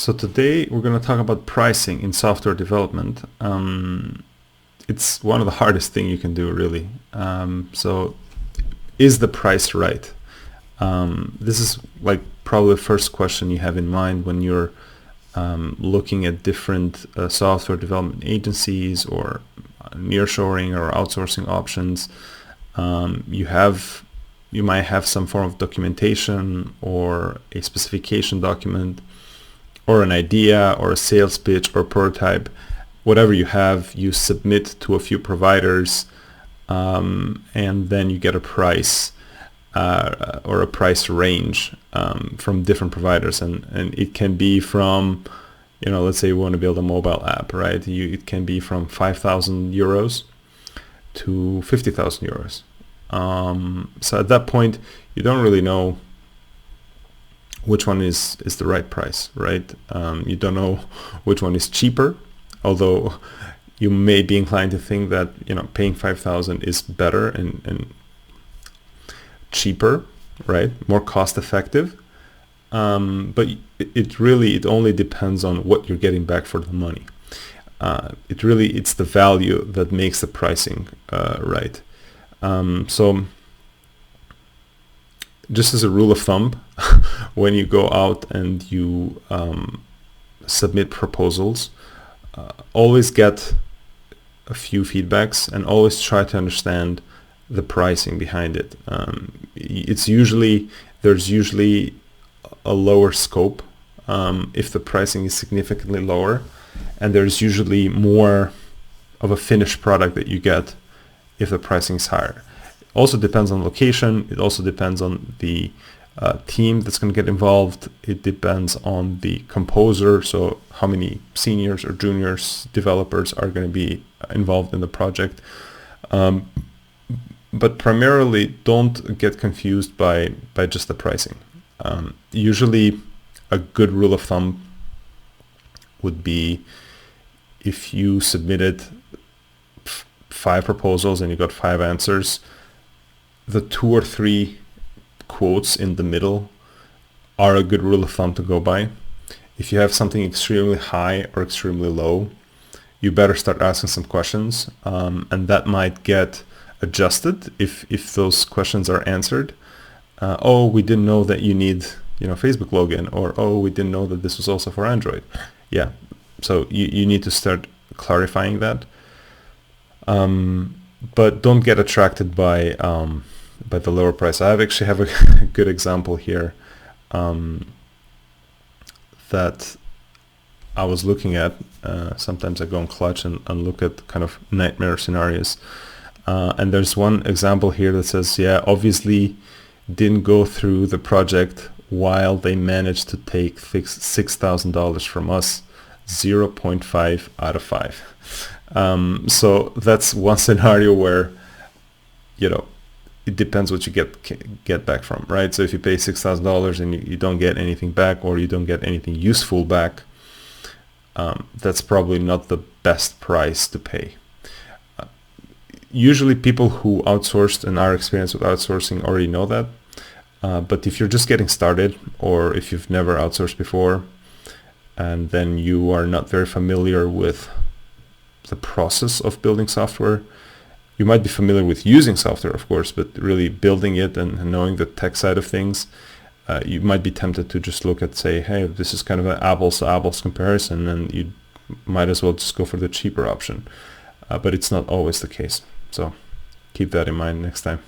So today we're going to talk about pricing in software development. It's one of the hardest things you can do, really. So is the price right? This is like probably the first question you have in mind when you're looking at different software development agencies or nearshoring or outsourcing options. You might have some form of documentation or a specification document or an idea or a sales pitch or prototype. Whatever you have, you submit to a few providers, and then you get a price or a price range from different providers, and it can be from, let's say you want to build a mobile app, right? It can be from 5,000 euros to 50,000 euros. So at that point, you don't really know which one is the right price, right? You don't know which one is cheaper, although you may be inclined to think that paying 5,000 is better and cheaper, right? More cost effective. But it only depends on what you're getting back for the money. It's the value that makes the pricing right. So just as a rule of thumb, when you go out and you submit proposals, always get a few feedbacks and always try to understand the pricing behind it. There's usually a lower scope if the pricing is significantly lower, and there's usually more of a finished product that you get if the pricing is higher. It also depends on location. It also depends on the team that's going to get involved. It depends on the composer, so how many seniors or juniors developers are going to be involved in the project. But primarily, don't get confused by just the pricing. Usually, a good rule of thumb would be if you submitted 5 proposals and you got 5 answers, the 2 or 3 quotes in the middle are a good rule of thumb to go by. If you have something extremely high or extremely low, you better start asking some questions, and that might get adjusted if those questions are answered. We didn't know that you need Facebook login, or we didn't know that this was also for Android. Yeah, so you need to start clarifying that. But don't get attracted by the lower price. I actually have a good example here that I was looking at. Sometimes I go on Clutch and look at kind of nightmare scenarios. And there's one example here that says, obviously didn't go through the project while they managed to take $6,000 from us, 0.5 out of 5. So that's one scenario where, it depends what you get back from, right? So if you pay $6,000 and you don't get anything back, or you don't get anything useful back, that's probably not the best price to pay. Usually people who outsourced and are experienced with outsourcing already know that. But if you're just getting started, or if you've never outsourced before, and then you are not very familiar with the process of building software, you might be familiar with using software, of course, but really building it and knowing the tech side of things, you might be tempted to just look at, say, hey, this is kind of an apples to apples comparison, and you might as well just go for the cheaper option. But it's not always the case. So keep that in mind next time.